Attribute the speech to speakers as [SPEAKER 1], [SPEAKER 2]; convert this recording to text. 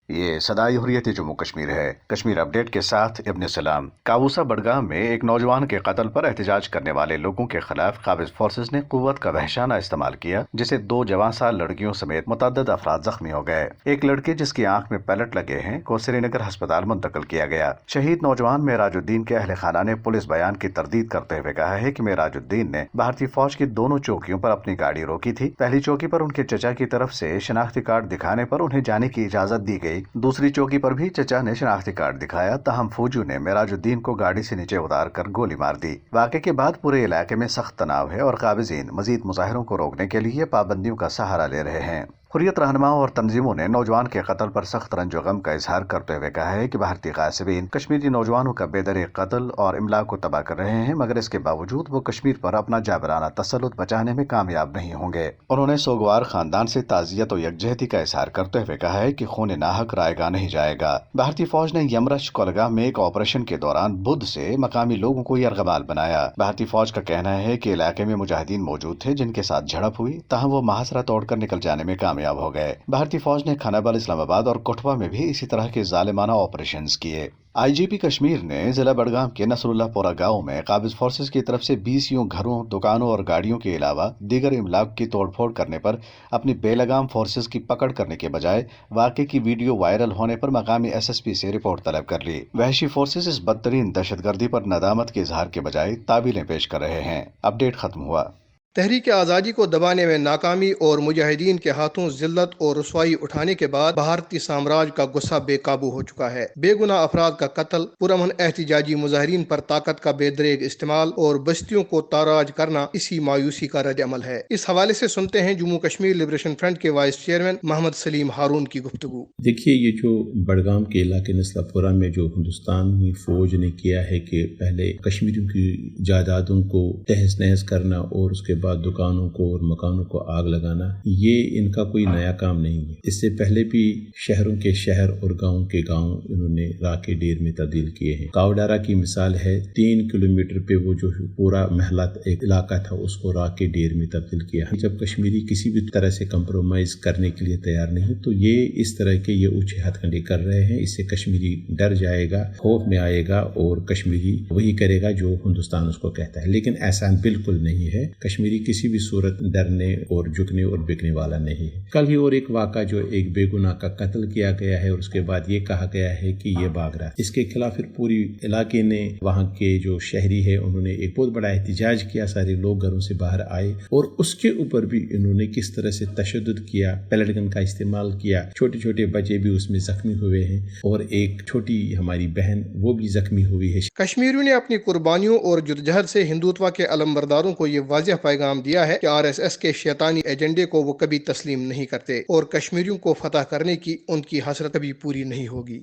[SPEAKER 1] یہ صدائے حریت جموں کشمیر ہے۔ کشمیر اپ ڈیٹ کے ساتھ ابن سلام۔ کاووسا بڈگام میں ایک نوجوان کے قتل پر احتجاج کرنے والے لوگوں کے خلاف قابض فورسز نے قوت کا وحشانہ استعمال کیا، جسے 2 جوان سال لڑکیوں سمیت متعدد افراد زخمی ہو گئے۔ ایک لڑکے جس کی آنکھ میں پیلٹ لگے ہیں کو سری نگر ہسپتال منتقل کیا گیا۔ شہید نوجوان معراج الدین کے اہل خانہ نے پولیس بیان کی تردید کرتے ہوئے کہا ہے کہ معراج الدین نے بھارتی فوج کی دونوں چوکیوں پر اپنی گاڑی روکی تھی۔ پہلی چوکی پر ان کے چچا کی طرف سے شناختی کارڈ دکھانے پر انہیں جانے کی اجازت دی گئی۔ دوسری چوکی پر بھی چچا نے شناختی کارڈ دکھایا، تاہم فوجیوں نے معراج الدین کو گاڑی سے نیچے اتار کر گولی مار دی۔ واقعے کے بعد پورے علاقے میں سخت تناؤ ہے اور قابضین مزید مظاہروں کو روکنے کے لیے پابندیوں کا سہارا لے رہے ہیں۔ حریت رہنماؤں اور تنظیموں نے نوجوان کے قتل پر سخت رنج و غم کا اظہار کرتے ہوئے کہا ہے کہ بھارتی غاصبین کشمیری نوجوانوں کا بے دریغ قتل اور املاک کو تباہ کر رہے ہیں، مگر اس کے باوجود وہ کشمیر پر اپنا جابرانہ تسلط بچانے میں کامیاب نہیں ہوں گے۔ انہوں نے سوگوار خاندان سے تعزیت و یکجہتی کا اظہار کرتے ہوئے کہا ہے کہ خون ناحق رائے گاہ نہیں جائے گا۔ بھارتی فوج نے یمرش کولگام میں ایک آپریشن کے دوران بدھ سے مقامی لوگوں کو یرغمال بنایا۔ بھارتی فوج کا کہنا ہے کہ علاقے میں مجاہدین موجود تھے جن کے ساتھ جھڑپ ہوئی، تاہم وہ محاصرہ توڑ کر نکل جانے میں کامیاب ہو گئے۔ بھارتی فوج نے خانابال، اسلام آباد اور کٹھوا میں بھی اسی طرح کے ظالمانہ آپریشنز کیے۔ آئی جی پی کشمیر نے ضلع بڈگام کے نصر اللہ پورہ گاؤں میں قابض فورسز کی طرف سے 20 گھروں، دکانوں اور گاڑیوں کے علاوہ دیگر املاک کی توڑ پھوڑ کرنے پر اپنی بے لگام فورسز کی پکڑ کرنے کے بجائے واقعے کی ویڈیو وائرل ہونے پر مقامی ایس ایس پی سے رپورٹ طلب کر لی۔ وحشی فورسز اس بدترین دہشت گردی پر ندامت کے اظہار کے بجائے تعویلیں پیش کر رہے ہیں۔ اپ ڈیٹ ختم ہوا۔
[SPEAKER 2] تحریک آزادی کو دبانے میں ناکامی اور مجاہدین کے ہاتھوں ذلت اور رسوائی اٹھانے کے بعد بھارتی سامراج کا غصہ بے قابو ہو چکا ہے۔ بے گناہ افراد کا قتل، پرامن احتجاجی مظاہرین پر طاقت کا بے دریغ استعمال اور بستیوں کو تاراج کرنا اسی مایوسی کا رد عمل ہے۔ اس حوالے سے سنتے ہیں جموں کشمیر لبریشن فرنٹ کے وائس چیئرمین محمد سلیم ہارون کی گفتگو۔
[SPEAKER 3] دیکھیے، یہ جو بڈگام کے علاقے نسلا پورہ میں جو ہندوستانی فوج نے کیا ہے کہ پہلے کشمیریوں کی جائیدادوں کو تہس نہس کرنا اور اس کے بعد دکانوں کو اور مکانوں کو آگ لگانا، یہ ان کا کوئی نیا کام نہیں ہے۔ اس سے پہلے بھی شہروں کے شہر اور گاؤں کے گاؤں انہوں نے راکھ کے ڈیر میں تبدیل کیے ہیں۔ کاوڈارا کی مثال ہے، 3 کلومیٹر پہ وہ جو پورا محلہ ایک علاقہ تھا اس کو راکھ کے ڈیر میں تبدیل کیا۔ جب کشمیری کسی بھی طرح سے کمپرومائز کرنے کے لیے تیار نہیں تو یہ اس طرح کے یہ اونچے ہتھ کنڈے کر رہے ہیں۔ اس سے کشمیری ڈر جائے گا، خوف میں آئے گا اور کشمیری وہی کرے گا جو ہندوستان اس کو کہتا ہے، لیکن ایسا بالکل نہیں ہے۔ کشمیری کسی بھی صورت ڈرنے اور جھکنے اور بکنے والا نہیں ہے۔ کل ہی اور ایک واقعہ جو ایک بے گناہ کا قتل کیا گیا ہے اور اس کے بعد یہ کہا گیا ہے کہ یہ بھاگ رہا ہے، اس کے خلاف پھر پوری علاقے نے، وہاں کے جو شہری ہے انہوں نے ایک بہت بڑا احتجاج کیا، سارے لوگ گھروں سے باہر آئے اور اس کے اوپر بھی انہوں نے کس طرح سے تشدد کیا، پیلٹ گن کا استعمال کیا، چھوٹے چھوٹے بچے بھی اس میں زخمی ہوئے ہیں اور ایک چھوٹی ہماری بہن وہ بھی زخمی ہوئی ہے۔
[SPEAKER 2] کشمیریوں نے اپنی قربانیوں اور جدوجہد سے ہندوتوا کے علمبرداروں کو یہ واضح پیغام دیا ہے کہ RSS کے شیطانی ایجنڈے کو وہ کبھی تسلیم نہیں کرتے اور کشمیریوں کو فتح کرنے کی ان کی حسرت کبھی پوری نہیں ہوگی۔